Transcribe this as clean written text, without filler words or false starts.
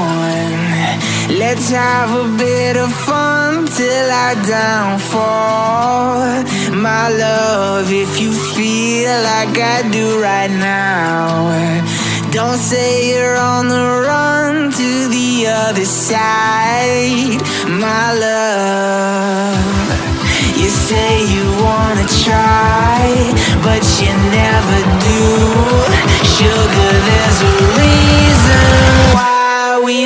on. Let's have a bit of fun till our downfall. My love, if you feel like I do right now, don't say you're on the run to the other side. My love, you say you wanna try, but you never do. Sugar, there's a reason why we